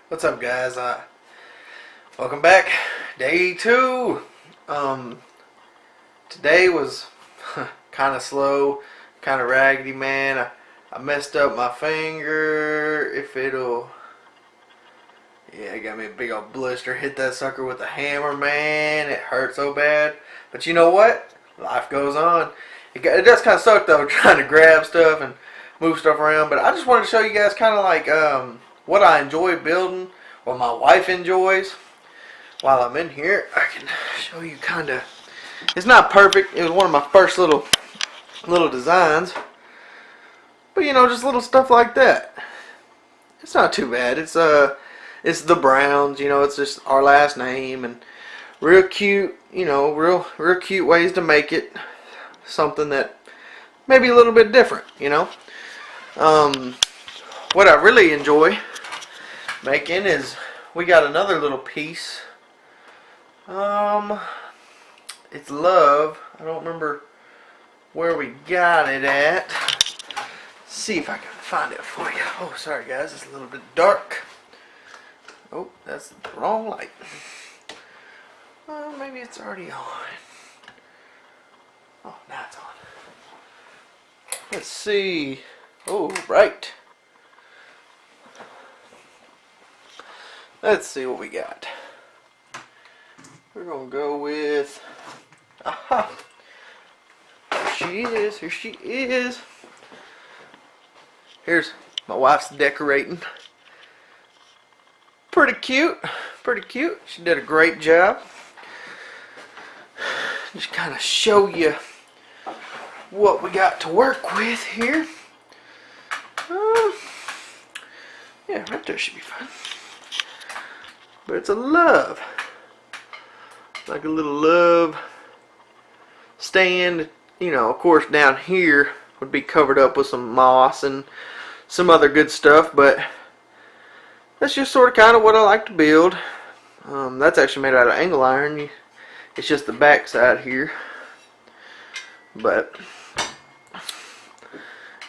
What's up, guys? Welcome back. Day 2. Today was kind of slow, kind of raggedy, man. I messed up my finger. Yeah, it got me a big old blister. Hit that sucker with a hammer, man. It hurt so bad. But you know what? Life goes on. It does kind of suck, though, trying to grab stuff and move stuff around. But I just wanted to show you guys kind of like what I enjoy building, what my wife enjoys. While I'm in here, I can show you kind of. It's not perfect. It was one of my first little designs. But you know, just little stuff like that. It's not too bad. It's the Browns. You know, it's just our last name and real cute. You know, real cute ways to make it something that maybe a little bit different. You know, what I really enjoy making is we got another little piece. It's love. I don't remember where we got it at. See if I can find it for you. Oh, sorry guys, it's a little bit dark. Oh, that's the wrong light. Maybe it's already on. Oh, now it's on. Let's see. Oh, right. Let's see what we got. We're gonna go with, aha, here she is, here she is. Here's my wife's decorating. Pretty cute, pretty cute. She did a great job. Just kind of show you what we got to work with here. Yeah, right there should be fine. But it's a love. Like a little love stand. You know, of course down here would be covered up with some moss and some other good stuff, but that's just sort of kind of what I like to build. That's actually made out of angle iron. It's just the back side here. But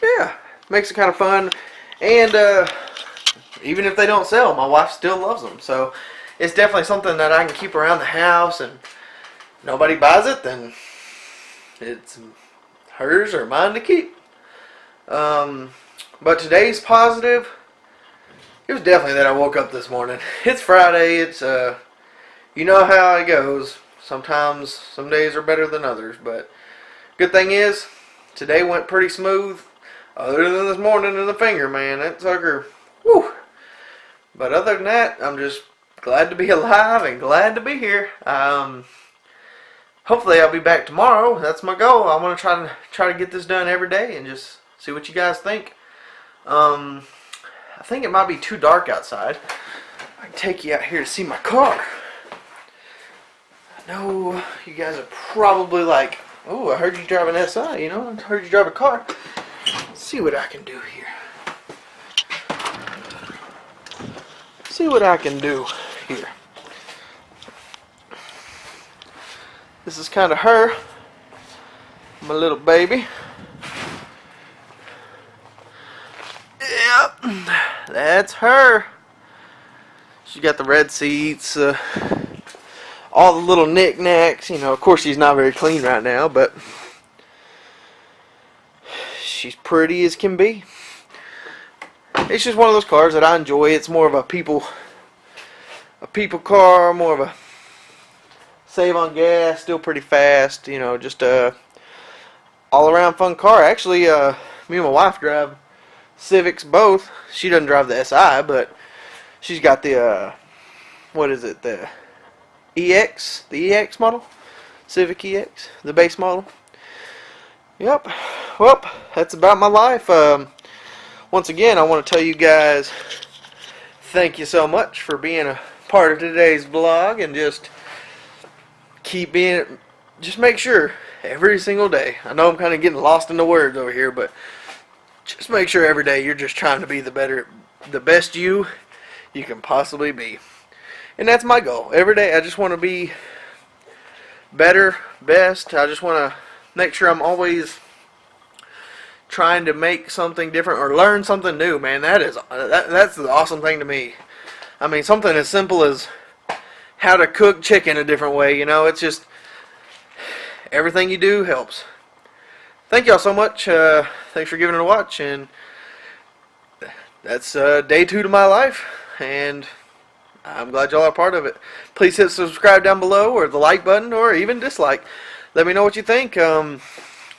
yeah, makes it kind of fun. And even if they don't sell, my wife still loves them. So it's definitely something that I can keep around the house, and if nobody buys it, then it's hers or mine to keep. But today's positive. It was definitely that I woke up this morning. It's Friday. It's you know how it goes. Sometimes some days are better than others, but good thing is today went pretty smooth. Other than this morning and the finger, man, that sucker. Whew. But other than that, I'm just glad to be alive and glad to be here. Hopefully I'll be back tomorrow. That's my goal. I want to try to get this done every day and just see what you guys think. I think it might be too dark outside. I can take you out here to see my car. I know you guys are probably like, oh, I heard you drive an SI, you know? I heard you drive a car. Let's see what I can do here. See what I can do here. This is kind of her, my little baby. Yep, that's her. She got the red seats, all the little knickknacks. You know, of course she's not very clean right now, but she's pretty as can be. It's just one of those cars that I enjoy. It's more of a people car, more of a save on gas, still pretty fast. You know, just a all around fun car. Actually, me and my wife drive Civics both. She doesn't drive the SI, but she's got the what is it? The EX model, Civic EX, the base model. Yep. Well, that's about my life. Once again, I want to tell you guys thank you so much for being a part of today's vlog, and just just make sure every single day. I know I'm kind of getting lost in the words over here, but just make sure every day you're just trying to be the best you can possibly be. And that's my goal. Every day I just want to be better, best. I just want to make sure I'm always trying to make something different or learn something new, man. That's the awesome thing to me. I mean, something as simple as how to cook chicken a different way. It's just everything you do helps. Thank y'all so much. Thanks for giving it a watch, and that's day 2 to my life, and I'm glad y'all are part of it. Please hit subscribe down below, or the like button, or even dislike. Let me know what you think.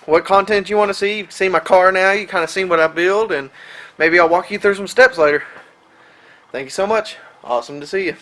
What content you want to see. You can see my car now. You kind of seen what I build, and maybe I'll walk you through some steps later. Thank you so much. Awesome to see you.